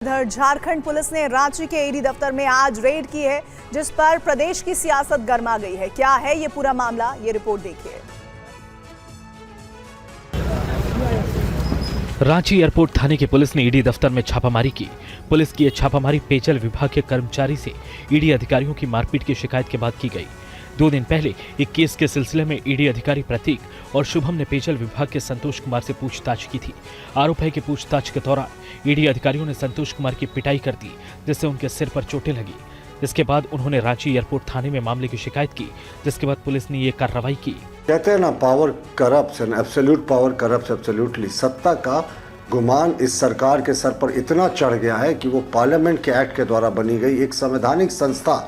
इधर झारखंड पुलिस ने रांची के ईडी दफ्तर में आज रेड की है, जिस पर प्रदेश की सियासत गर्मा गई है। क्या है ये पूरा मामला, ये रिपोर्ट देखिए। रांची एयरपोर्ट थाने की पुलिस ने ईडी दफ्तर में छापामारी की। पुलिस की यह छापामारी पेयजल विभाग के कर्मचारी से ईडी अधिकारियों की मारपीट की शिकायत के बाद की गई। 2 दिन पहले एक केस के सिलसिले में ईडी अधिकारी प्रतीक और शुभम ने पेयजल विभाग के संतोष कुमार से पूछताछ की थी। आरोप है कि पूछताछ के दौरान ईडी अधिकारियों ने संतोष कुमार की पिटाई कर दी, जिससे उनके सिर पर चोटें लगी। इसके बाद उन्होंने रांची एयरपोर्ट थाने में मामले की शिकायत की, जिसके बाद पुलिस ने ये कार्रवाई की। कहते हैं ना, power corrupts and absolute power corrupts absolutely. सत्ता का गुमान इस सरकार के सर पर इतना चढ़ गया है कि वो पार्लियामेंट के एक्ट के द्वारा बनी गई एक संवैधानिक संस्था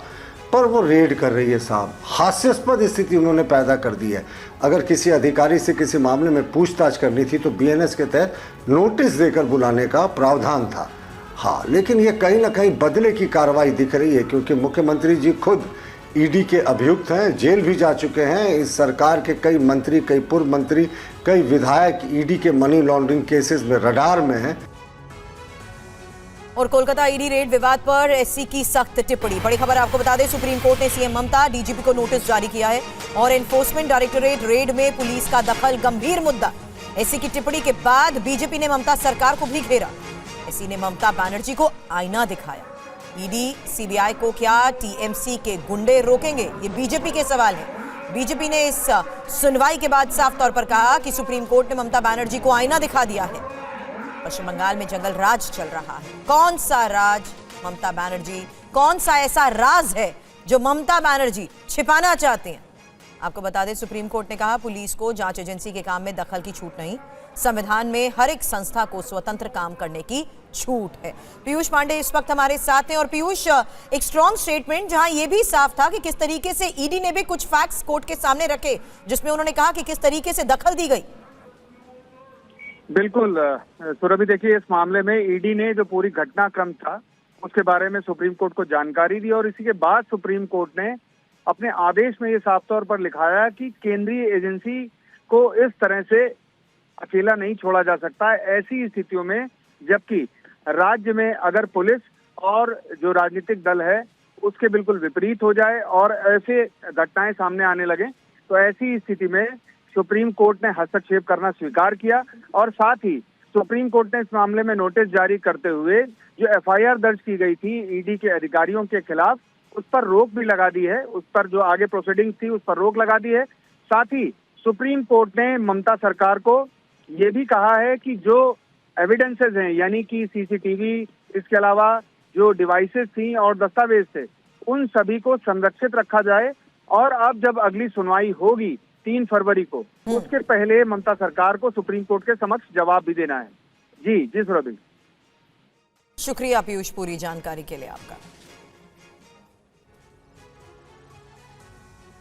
पर वो रेड कर रही है। साहब, हास्यास्पद स्थिति उन्होंने पैदा कर दी है। अगर किसी अधिकारी से किसी मामले में पूछताछ करनी थी तो बीएनएस के तहत नोटिस देकर बुलाने का प्रावधान था। हाँ, लेकिन ये कहीं ना कहीं बदले की कार्रवाई दिख रही है, क्योंकि मुख्यमंत्री जी खुद ईडी के अभियुक्त हैं, जेल भी जा चुके हैं। इस सरकार के कई मंत्री, कई पूर्व मंत्री, कई विधायक ईडी के मनी लॉन्ड्रिंग केसेस में रडार में हैं। और कोलकाता ईडी रेड विवाद पर एससी की सख्त टिप्पणी। बड़ी खबर आपको बता दें, सुप्रीम कोर्ट ने सीएम ममता, डीजीपी को नोटिस जारी किया है और एनफोर्समेंट डायरेक्टोरेट रेड में पुलिस का दखल गंभीर मुद्दा। एससी की टिप्पणी के बाद बीजेपी ने ममता सरकार को भी घेरा। एससी ने ममता बनर्जी को आईना दिखाया। ईडी सीबीआई को क्या टीएमसी के गुंडे रोकेंगे, ये बीजेपी के सवाल है। बीजेपी ने इस सुनवाई के बाद साफ तौर पर कहा कि सुप्रीम कोर्ट ने ममता बनर्जी को आईना दिखा दिया है। पश्चिम बंगाल में जंगल राज चल रहा है। कौन सा राज? ममता बनर्जी। कौन सा ऐसा राज है जो ममता बनर्जी छिपाना चाहते हैं? आपको बता दें, सुप्रीम कोर्ट ने कहा पुलिस को जांच एजेंसी के काम में दखल की छूट नहीं। संविधान में हर एक संस्था को स्वतंत्र काम करने की छूट है। पीयूष पांडे इस वक्त हमारे साथ हैं। और पीयूष, एक स्ट्रॉन्ग स्टेटमेंट जहां यह भी साफ था कि किस तरीके से ईडी ने भी कुछ फैक्ट्स कोर्ट के सामने रखे, जिसमें उन्होंने कहा कि किस तरीके से दखल दी गई। बिल्कुल सुरभि, देखिए, इस मामले में ईडी ने जो पूरी घटनाक्रम था उसके बारे में सुप्रीम कोर्ट को जानकारी दी और इसी के बाद सुप्रीम कोर्ट ने अपने आदेश में ये साफ तौर पर लिखाया कि केंद्रीय एजेंसी को इस तरह से अकेला नहीं छोड़ा जा सकता ऐसी स्थितियों में, जबकि राज्य में अगर पुलिस और जो राजनीतिक दल है उसके बिल्कुल विपरीत हो जाए और ऐसे घटनाएं सामने आने लगे, तो ऐसी स्थिति में सुप्रीम कोर्ट ने हस्तक्षेप करना स्वीकार किया। और साथ ही सुप्रीम कोर्ट ने इस मामले में नोटिस जारी करते हुए जो एफआईआर दर्ज की गई थी ईडी के अधिकारियों के खिलाफ, उस पर रोक भी लगा दी है। उस पर जो आगे प्रोसीडिंग्स थी उस पर रोक लगा दी है। साथ ही सुप्रीम कोर्ट ने ममता सरकार को ये भी कहा है कि जो एविडेंसेस हैं, यानी कि सीसीटीवी, इसके अलावा जो डिवाइसेस थी और दस्तावेज थे, उन सभी को संरक्षित रखा जाए। और अब जब अगली सुनवाई होगी 3 फरवरी को, उसके पहले ममता सरकार को सुप्रीम कोर्ट के समक्ष जवाब भी देना है। जी सुरभि। शुक्रिया पीयूष, पूरी जानकारी के लिए आपका।